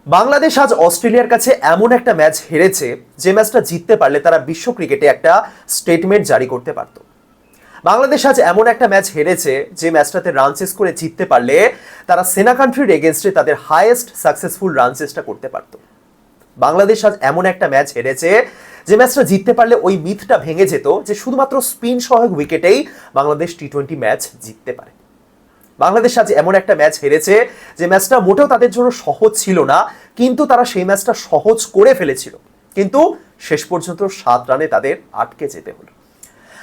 বাংলাদেশ আজ অস্ট্রেলিয়ার কাছে এমন একটা ম্যাচ হেরেছে যে ম্যাচটা জিততে পারলে তারা বিশ্ব ক্রিকেটে একটা স্টেটমেন্ট জারি করতে পারত। বাংলাদেশ আজ এমন একটা ম্যাচ হেরেছে যে ম্যাচটাতে রান চেস করে জিততে পারলে তারা সেনা কান্ট্রির এগেনস্টে তাদের হাইয়েস্ট সাকসেসফুল রান চেসটা করতে পারত। বাংলাদেশ আজ এমন একটা ম্যাচ হেরেছে যে ম্যাচটা জিততে পারলে ওই মিথটা ভেঙে যেত যে শুধুমাত্র স্পিন সহায়ক উইকেটেই বাংলাদেশ টি-20 ম্যাচ জিততে পারে। বাংলাদেশ আজ এমন একটা ম্যাচ হেরেছে যে ম্যাচটা মোটেও তাদের জন্য সহজ ছিল না, কিন্তু তারা সেই ম্যাচটা সহজ করে ফেলেছিল, কিন্তু শেষ পর্যন্ত 7 রানে তাদের আটকে যেতে হলো।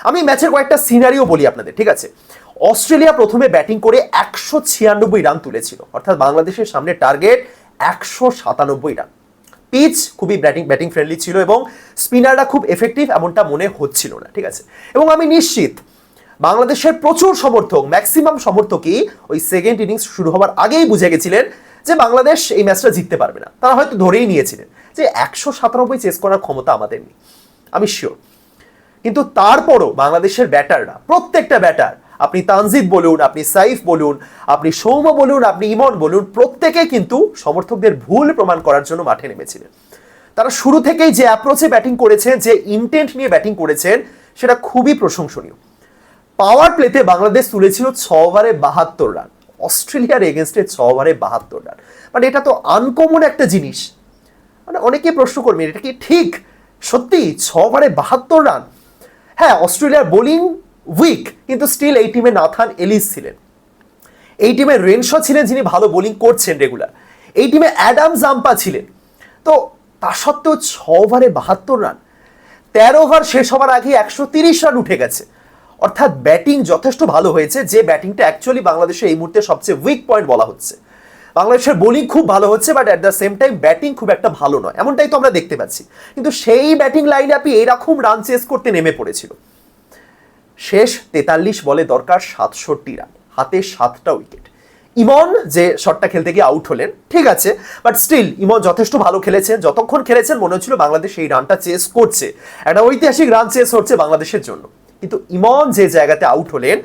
আমি ম্যাচের কয়েকটা সিনারিও বলি আপনাদের, ঠিক আছে? অস্ট্রেলিয়া প্রথমে ব্যাটিং করে 196 রান তুলেছিল, অর্থাৎ বাংলাদেশের সামনে টার্গেট 197 রান। পিচ খুবই ব্যাটিং ফ্রেন্ডলি ছিল এবং স্পিনাররা খুব এফেক্টিভ এমনটা মনে হচ্ছিল না, ঠিক আছে? এবং আমি নিশ্চিত বাংলাদেশের প্রচুর সমর্থক, ম্যাক্সিমাম সমর্থকই ওই সেকেন্ড ইনিংস শুরু হওয়ার আগেই বুঝে গেছিলেন যে বাংলাদেশ এই ম্যাচটা জিততে পারবে না। তারা হয়তো ধরেই নিয়েছিলেন যে 197 চেস করার ক্ষমতা আমাদের নেই, আমি শিওর। কিন্তু তারপরও বাংলাদেশের ব্যাটাররা, প্রত্যেকটা ব্যাটার, আপনি তানজিদ বলুন, আপনি সাইফ বলুন, আপনি সৌম্য বলুন, আপনি ইমন বলুন, প্রত্যেকে কিন্তু সমর্থকদের ভুল প্রমাণ করার জন্য মাঠে নেমেছিলেন। তারা শুরু থেকেই যে অ্যাপ্রোচে ব্যাটিং করেছেন, যে ইন্টেন্ট নিয়ে ব্যাটিং করেছেন, সেটা খুবই প্রশংসনীয়। পাওয়ার প্লেতে বাংলাদেশ তুলেছিল 6 ওভারে 72 রান, অস্ট্রেলিয়ার এগেনস্টে 6 ওভারে 72 রান। মানে এটা তো আনকমন একটা জিনিস। মানে অনেকে প্রশ্ন করবেন এটা কি ঠিক? সত্যি 6 ওভারে 72 রান? হ্যাঁ, অস্ট্রেলিয়ার বোলিং উইক, কিন্তু স্টিল এই টিমে নাথান এলিস ছিলেন, এই টিমে রেনশ ছিলেন যিনি ভালো বোলিং করছেন রেগুলার, এই টিমে অ্যাডাম জাম্পা ছিলেন। তো তা সত্ত্বেও 6 ওভারে 72 রান, 13 ওভার শেষ হওয়ার আগে 130 রান উঠে গেছে। অর্থাৎ ব্যাটিং যথেষ্ট ভালো হয়েছে, যে ব্যাটিংটা অ্যাকচুয়ালি বাংলাদেশের এই মুহূর্তে সবচেয়ে উইক পয়েন্ট বলা হচ্ছে। বাংলাদেশের বোলিং খুব ভালো হচ্ছে, but at the same time batting খুব একটা ভালো নয়, এমনটাই তো আমরা দেখতে পাচ্ছি। কিন্তু সেই ব্যাটিং লাইন আপনি এইরকম রান চেস করতে নেমে পড়েছিল। শেষ 43 বলে দরকার 67 রান, হাতে 7টা উইকেট। ইমন যে শটটা খেলতে গিয়ে আউট হলেন, ঠিক আছে, বাট স্টিল ইমন যথেষ্ট ভালো খেলেছেন। যতক্ষণ খেলেছেন মনে হচ্ছিল বাংলাদেশ এই রানটা চেস করছে, একটা ঐতিহাসিক রান চেস হচ্ছে বাংলাদেশের জন্য। কিন্তু ইমন যে জায়গাতে আউট হলেন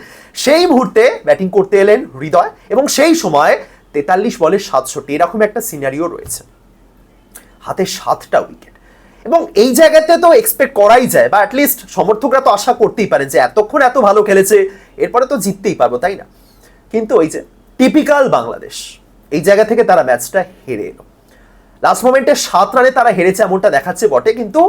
সেই মুহূর্তে ব্যাটিং করতে এলেন হৃদয়, এবং সেই সময় 43 বলে 67, এরকম একটা সিনারিও রয়েছে, হাতে 7টা উইকেট। এবং এই জায়গাতে তো এক্সপেক্ট করাই যায়, বা অ্যাটলিস্ট সমর্থকরা তো আশা করতেই পারে যে এতক্ষণ এত ভালো খেলেছে, এরপরে তো জিততেই পারবো, তাই না? কিন্তু ওই যে টিপিক্যাল বাংলাদেশ, এই জায়গা থেকে তারা ম্যাচটা হেরে এলো। লাস্ট মোমেন্টে 7 রানে তারা হেরেছে এমনটা দেখাচ্ছে বটে, কিন্তু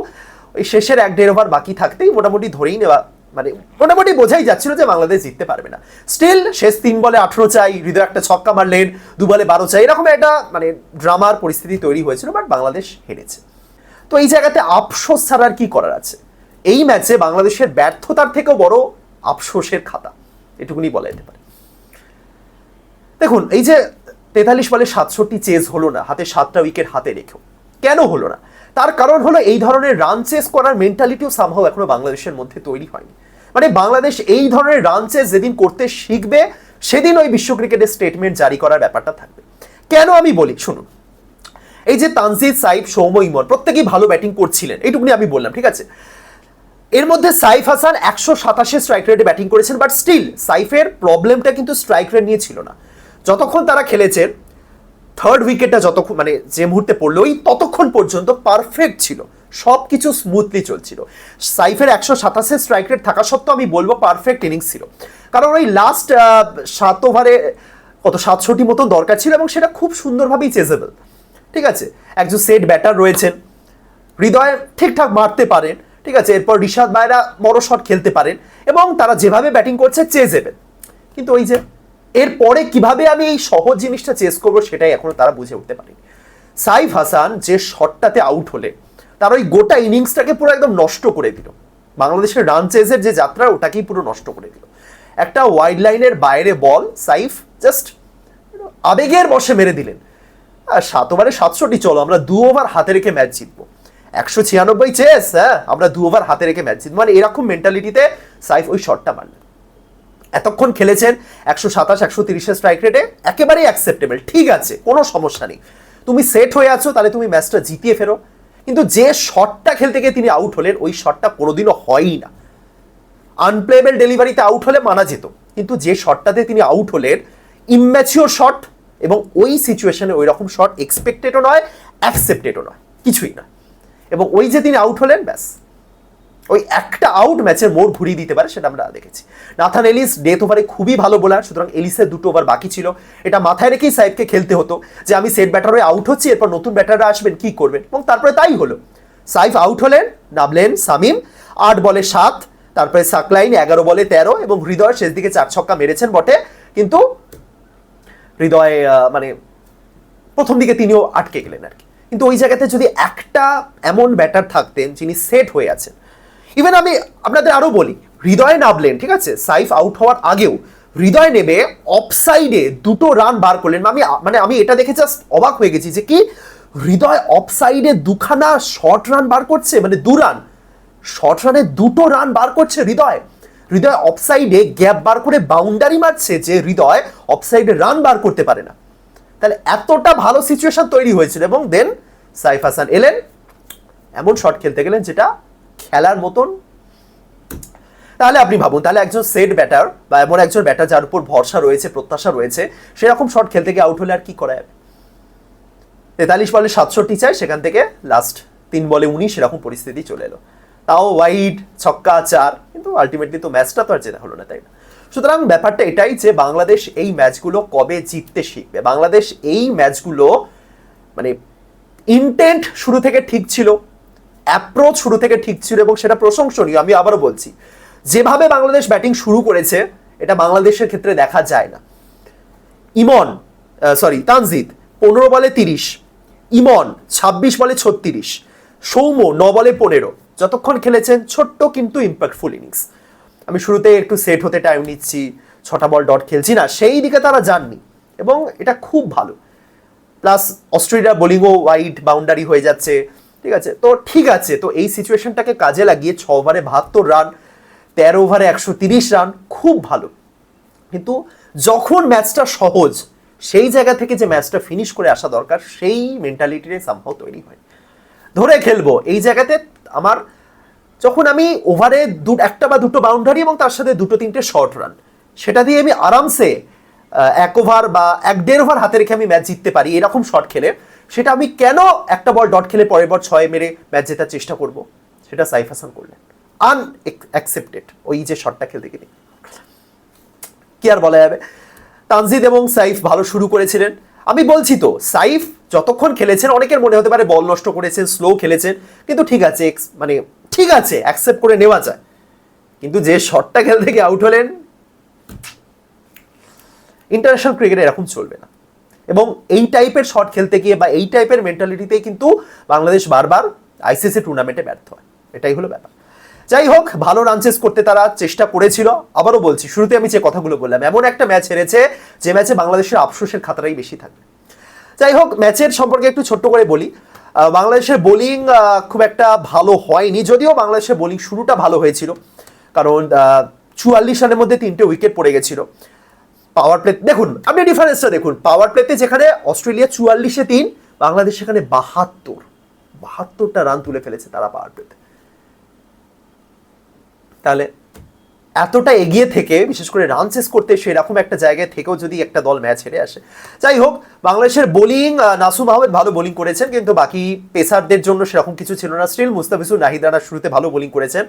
ওই শেষের 1.5 ওভার বাকি থাকতেই মোটামুটি ধরেই নেওয়া, মানে মোটামুটি বোঝাই যাচ্ছিল যে বাংলাদেশ জিততে পারবে না। স্টিল শেষ 3 বলে 18 চাই, হৃদয় একটা ছক্কা মারলেন, 2 বলে 12 চাই, এরকম একটা মানে ড্রামার পরিস্থিতি তৈরি হয়েছিল, বাট বাংলাদেশ হেরেছে। তো এই জায়গাতে আফসোস ছাড়া আর কি করার আছে? এই ম্যাচে বাংলাদেশের ব্যর্থতার থেকেও বড় আফসোসের খাতা, এটুকুনি বলা যেতে পারে। দেখুন, এই যে 43 বলে 67 চেজ হলো না হাতে 7টা উইকেট হাতে রেখেও, কেন হলো না? তার কারণ হলো এই ধরনের রান চেস করার মেন্টালিটিও সামহাও এখনো বাংলাদেশের মধ্যে তৈরি হয়নি। মানে বাংলাদেশ এই ধরনের রান চেস যেদিন করতে শিখবে, সেদিন ওই বিশ্ব ক্রিকেটের স্টেটমেন্ট জারি করার ব্যাপারটা থাকবে। কেন আমি বলি শুনুন, এই যে তানজিদ, সাইফ, সৌম্য, ইমন প্রত্যেকেই ভালো ব্যাটিং করছিলেন, এইটুকুনি আমি বললাম, ঠিক আছে? এর মধ্যে সাইফ হাসান 127 স্ট্রাইক রেটে ব্যাটিং করেছেন, বাট স্টিল সাইফের প্রবলেমটা কিন্তু স্ট্রাইক রেট নিয়ে ছিল না। যতক্ষণ তারা খেলেছেন, থার্ড উইকেটটা যতক্ষণ মানে যে মুহূর্তে পড়লো, ওই ততক্ষণ পর্যন্ত পারফেক্ট ছিল, সব কিছু স্মুথলি চলছিল। সাইফের 127 স্ট্রাইক রেট থাকা সত্ত্বেও আমি বলবো পারফেক্ট ইনিংস ছিল, কারণ ওই লাস্ট 7 ওভারে কত 67 মতন দরকার ছিল, এবং সেটা খুব সুন্দরভাবেই চেজেবল, ঠিক আছে? একজন সেট ব্যাটার রয়েছেন, হৃদয় ঠিকঠাক মারতে পারেন, ঠিক আছে, এরপর রিশাদ ভাইরা বড় শট খেলতে পারেন, এবং তারা যেভাবে ব্যাটিং করছে চেজেবল। কিন্তু ওই যে এরপরে কিভাবে আমি এই সহজ জিনিসটা চেস করবো, সেটাই এখনো তারা বুঝে উঠতে পারেনি। সাইফ হাসান যে শটটাতে আউট হলে তার ওই গোটা ইনিংসটাকে পুরো একদম নষ্ট করে দিল, বাংলাদেশের রান চেজের যে যাত্রা ওটাকেই পুরো নষ্ট করে দিল। একটা ওয়াইড লাইনের বাইরে বল সাইফ জাস্ট আবেগের বশে মেরে দিলেন। 7 ওভারে 67, চলো আমরা 2 ওভার হাতে রেখে ম্যাচ জিতবো, 196 চেস, হ্যাঁ আমরা 2 ওভার হাতে রেখে ম্যাচ জিতবো, মানে এরকম মেন্টালিটিতে সাইফ ওই শটটা মারলেন। এতক্ষণ খেলেছেন 127, 130 স্ট্রাইক রেটে, একেবারেই অ্যাকসেপ্টেবল, ঠিক আছে, কোনো সমস্যা নেই। তুমি সেট হয়ে আছো, তাহলে তুমি ম্যাচটা জিতিয়ে ফেরো। কিন্তু যে শটটা খেলতে গিয়ে তিনি আউট হলেন, ওই শটটা কোনোদিনও হয়ই না। আনপ্লেয়েবল ডেলিভারিতে আউট হলে মানা যেত, কিন্তু যে শটটাতে তিনি আউট হলেন, ইম্যাচিওর শট, এবং ওই সিচুয়েশনে ওই রকম শট এক্সপেক্টেডও নয়, অ্যাকসেপ্টেডও নয়, কিছুই না। এবং ওই যে তিনি আউট হলেন, ব্যাস ওই একটা আউট ম্যাচের মোড় ঘুরিয়ে দিতে পারে, সেটা আমরা দেখেছি। নাথান এলিস ডেথ ওভারে খুবই ভালো বোলার, সুতরাং এলিসের 2টো ওভার বাকি ছিল, এটা মাথায় রেখেই সাইফকে খেলতে হতো যে আমি সেট ব্যাটার হয়ে আউট হচ্ছি, এরপর নতুন ব্যাটাররা আসবেন, কি করবেন, এবং তারপরে তাই হলো। সাইফ আউট হলেন, নামলেন শামীম, 8 বলে 7, তারপরে সাকলাইন 11 বলে 13, এবং হৃদয় শেষ দিকে 4 ছক্কা মেরেছেন বটে, কিন্তু হৃদয় মানে প্রথম দিকে তিনিও আটকে গেলেন আর কি। কিন্তু ওই জায়গাতে যদি একটা এমন ব্যাটার থাকতেন যিনি সেট হয়ে আছেন, ইভেন আমি আপনাদের আরো বলি, হৃদয় নামলেন, ঠিক আছে, সাইফ আউট হওয়ার আগেও হৃদয় নেমে অফসাইডে 2টো রান বার করলেন। আমি এটা দেখে জাস্ট অবাক হয়ে গেছি যে কি হৃদয় অফসাইডে 2খানা শর্ট রান বার করছে, মানে 2 রান শর্ট রানে 2টো রান বার করছে হৃদয়। হৃদয় অফসাইডে গ্যাপ বার করে বাউন্ডারি মারছে, যে হৃদয় অফসাইডে রান বার করতে পারে না। তাহলে এতটা ভালো সিচুয়েশন তৈরি হয়েছিল, এবং দেন সাইফ হাসান এলেন, এমন শট খেলতে গেলেন যেটা খেলার মতন। তাহলে আপনি ভাবুন, তাহলে একজন সেট ব্যাটার বা এমন একজন ব্যাটার যার উপর ভরসা রয়েছে, প্রত্যাশা রয়েছে, সেরকম শট খেলতে গিয়ে আউট হলে আর কি করা যাবে? 43 বলে 67 চাই, সেখান থেকে লাস্ট 3 বলে 19 এরকম পরিস্থিতি চলে এলো, তাও ওয়াইড, ছক্কা 4, কিন্তু আলটিমেটলি তো ম্যাচটা তো আর জেতা হলো না, তাই না? সুতরাং ব্যাপারটা এটাই যে বাংলাদেশ এই ম্যাচগুলো কবে জিততে শিখবে। বাংলাদেশ এই ম্যাচগুলো মানে ইন্টেন্ট শুরু থেকে ঠিক ছিল, অ্যাপ্রোচ শুরু থেকে ঠিক ছিল, এবং সেটা প্রশংসনীয়। আমি আবারও বলছি, যেভাবে বাংলাদেশ ব্যাটিং শুরু করেছে এটা বাংলাদেশের ক্ষেত্রে দেখা যায় না। তানজিদ 15 বলে 30, ইমন 26 বলে 36, সৌম্য 9 বলে 15, যতক্ষণ খেলেছেন ছোট্ট কিন্তু ইম্প্যাক্টফুল ইনিংস। আমি শুরুতে একটু সেট হতে টাইম নিচ্ছি, 6টা বল ডট খেলছি না, সেই দিকে তারা যাননি, এবং এটা খুব ভালো। প্লাস অস্ট্রেলিয়ার বোলিংও ওয়াইড বাউন্ডারি হয়ে যাচ্ছে, ঠিক আছে, তো ঠিক আছে। তো এই সিচুয়েশনটাকে কাজে লাগিয়ে 6 ওভারে 72 রান, 13 ওভারে 130 রান, খুব ভালো। কিন্তু যখন ম্যাচটা সহজ, সেই জায়গা থেকে যে ম্যাচটা ফিনিশ করে আসা দরকার, সেই মেন্টালিটিটাই সামহাও তৈরি হয়। ধরে খেলবো এই জায়গাতে আমার, যখন আমি ওভারে 1টা বা 2টো বাউন্ডারি এবং তার সাথে 2-3টে শর্ট রান, সেটা দিয়ে আমি আরামসে 1 ওভার বা 1.5 ওভার হাতে রেখে আমি ম্যাচ জিততে পারি, এরকম শট খেলে, সেটা আমি কেন একটা বল ডট খেলে পরের বল 6 মেরে ম্যাচ জেতার চেষ্টা করব? সেটা সাইফ হাসান করলেন, আনএক্সেপ্টেড। ওই যে শটটা খেলতে গেলে কি আর বলা যাবে। তানজিদ এবং সাইফ ভালো শুরু করেছিলেন, আমি বলছি তো, সাইফ যতক্ষণ খেলেছেন অনেকের মনে হতে পারে বল নষ্ট করেছেন, স্লো খেলেছেন, কিন্তু ঠিক আছে, ঠিক আছে, অ্যাকসেপ্ট করে নেওয়া যায়। কিন্তু যে শটটা খেলতে গিয়ে আউট হলেন, ইন্টারন্যাশনাল ক্রিকেটে এরকম চলবে না। এবং এই টাইপের শট খেলতে গিয়ে বা এই টাইপের মেন্টালিটিতেই কিন্তু বাংলাদেশ বারবার আইসিসি টুর্নামেন্টে ব্যর্থ হয়, এটাই হলো ব্যাপার। যাই হোক, ভালো রান চেস করতে তারা চেষ্টা করেছিল। আবারও বলছি, শুরুতে আমি যে কথাগুলো বললাম, এমন একটা ম্যাচ হেরেছে যে ম্যাচে বাংলাদেশের আফসোসের খাতাটাই বেশি থাকবে। যাই হোক, ম্যাচের সম্পর্কে একটু ছোট্ট করে বলি। বাংলাদেশের বোলিং খুব একটা ভালো হয়নি, যদিও বাংলাদেশের বোলিং শুরুটা ভালো হয়েছিল, কারণ 44 রানের মধ্যে 3টে উইকেট পড়ে গেছিল। পাওয়ার প্লে দেখুন, আপনি ডিফারেন্সটা দেখুন, পাওয়ার প্লেতে যেখানে অস্ট্রেলিয়া 44-এ 3, বাংলাদেশ সেখানে 72টা রান তুলে ফেলেছে তারা পাওয়ার প্লেতে। তাহলে এতটা এগিয়ে থেকে, বিশেষ করে রান চেস করতে সেরকম একটা জায়গায় থেকেও যদি একটা দল ম্যাচ হেরে আসে। যাই হোক, বাংলাদেশের বোলিং, নাসুম আহমেদ ভালো বোলিং করেছেন, কিন্তু বাকি পেসারদের জন্য সেরকম কিছু ছিল না। স্টিল মুস্তাফিজুর, নাহিদ রানা শুরুতে ভালো বোলিং করেছেন,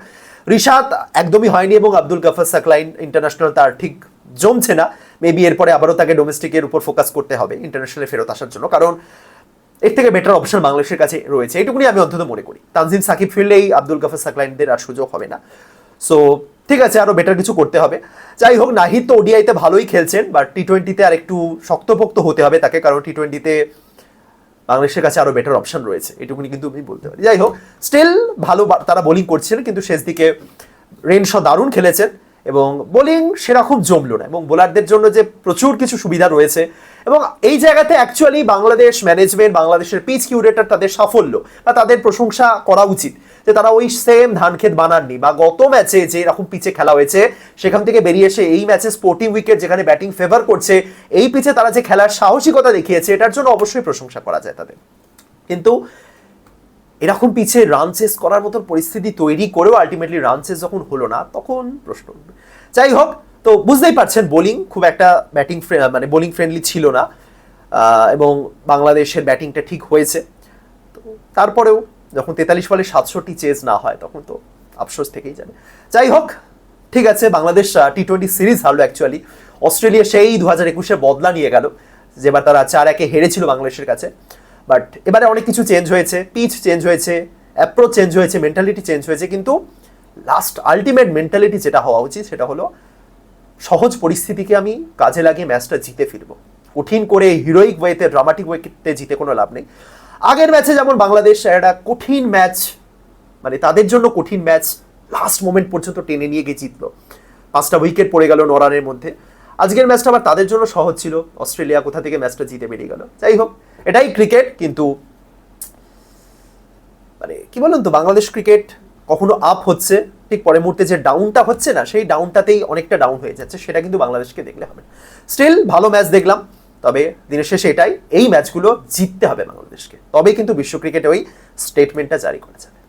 রিশাদ একদমই হয়নি, এবং আব্দুল গাফার সাকলাইন ইন্টারন্যাশনাল তার ঠিক জমছে না। মেবি এরপরে আবারও তাকে ডোমেস্টিকের উপর ফোকাস করতে হবে ইন্টারন্যাশনালে ফেরত আসার জন্য, কারণ এর থেকে বেটার অপশন বাংলাদেশের কাছে রয়েছে, এইটুকুনি আমি অন্তত মনে করি। তানজিম সাকিব ফিরলেই আব্দুল গাফার সাকলাইনদের আর সুযোগ হবে না। সো ঠিক আছে, আরও বেটার কিছু করতে হবে। যাই হোক, নাহিদ তো ওডিআইতে ভালোই খেলছেন, বাট টি-20তে আর একটু শক্তপোক্ত হতে হবে তাকে, কারণ টি-20তে বাংলাদেশের কাছে আরও বেটার অপশন রয়েছে, এটুকুনি কিন্তু আমি বলতে পারি। যাই হোক, স্টিল ভালো তারা বোলিং করছিলেন, কিন্তু শেষ দিকে রেনশ দারুণ খেলেছেন, এবং বোলিং সেরকম জমলো না, এবং বোলারদের জন্য যে প্রচুর কিছু সুবিধা রয়েছে, এবং এই জায়গাতে অ্যাকচুয়ালি বাংলাদেশ ম্যানেজমেন্ট, বাংলাদেশের পিচ কিউরেটর, তাদের সাফল্য বা তাদের প্রশংসা করা উচিত যে তারা ওই সেম ধানক্ষেত বানাননি, বা গত ম্যাচে যে এরকম পিচে খেলা হয়েছে সেখান থেকে বেরিয়ে এসে এই ম্যাচে স্পোর্টিং উইকেট যেখানে ব্যাটিং ফেভার করছে, এই পিচে তারা যে খেলার সাহসিকতা দেখিয়েছে, এটার জন্য অবশ্যই প্রশংসা করা যায় তাদের। কিন্তু এরকম পিছে রান চেস করার মতো পরিস্থিতি তৈরি করেও আলটিমেটলি রান চেস যখন হলো না, তখন প্রশ্ন উঠবে। যাই হোক, তো বুঝতেই পারছেন বোলিং খুব একটা বোলিং ফ্রেন্ডলি ছিল না। এবং বাংলাদেশের ব্যাটিংটা ঠিক হয়েছে। তো তারপরেও যখন 43 বলে 67 চেজ না হয় তখন তো আফসোস থেকেই যাবে। যাই হোক, ঠিক আছে, বাংলাদেশ টি-20 সিরিজ হারলো অ্যাকচুয়ালি। অস্ট্রেলিয়া সেই 2021-এর বদলা নিয়ে গেল, যেবার তারা 4-1 হেরেছিল বাংলাদেশের কাছে। বাট এবারে অনেক কিছু চেঞ্জ হয়েছে, পিচ চেঞ্জ হয়েছে, অ্যাপ্রোচ চেঞ্জ হয়েছে, মেন্টালিটি চেঞ্জ হয়েছে, কিন্তু লাস্ট আলটিমেট মেন্টালিটি যেটা হওয়া উচিত সেটা হলো সহজ পরিস্থিতিকে আমি কাজে লাগিয়ে ম্যাচটা জিতে ফিরবো। কঠিন করে হিরোইক ওয়েতে, ড্রামাটিক ওয়েতে জিতে কোনো লাভ নেই। আগের ম্যাচে যেমন বাংলাদেশ একটা কঠিন ম্যাচ, মানে তাদের জন্য কঠিন ম্যাচ, লাস্ট মোমেন্ট পর্যন্ত টেনে নিয়ে গিয়ে জিতলো, 5টা উইকেট পড়ে গেল 9 রানের মধ্যে। আজকের ম্যাচটা আবার তাদের জন্য সহজ ছিল, অস্ট্রেলিয়া কোথা থেকে ম্যাচটা জিতে বেরিয়ে গেল। যাই হোক, এটাই ক্রিকেট। কিন্তু মানে কি বলুন তো, বাংলাদেশ ক্রিকেট কখনো আপ হচ্ছে, ঠিক পরের মুহূর্তে যে ডাউনটা হচ্ছে না, সেই ডাউনটাতেই অনেকটা ডাউন হয়ে যাচ্ছে। সেটা কিন্তু বাংলাদেশকে দেখলে হবে। স্টিল ভালো ম্যাচ দেখলাম, তবে দিনের শেষে এটাই, এই ম্যাচগুলো জিততে হবে বাংলাদেশকে, তবেই কিন্তু বিশ্ব ক্রিকেটে ওই স্টেটমেন্টটা জারি করা যাবে।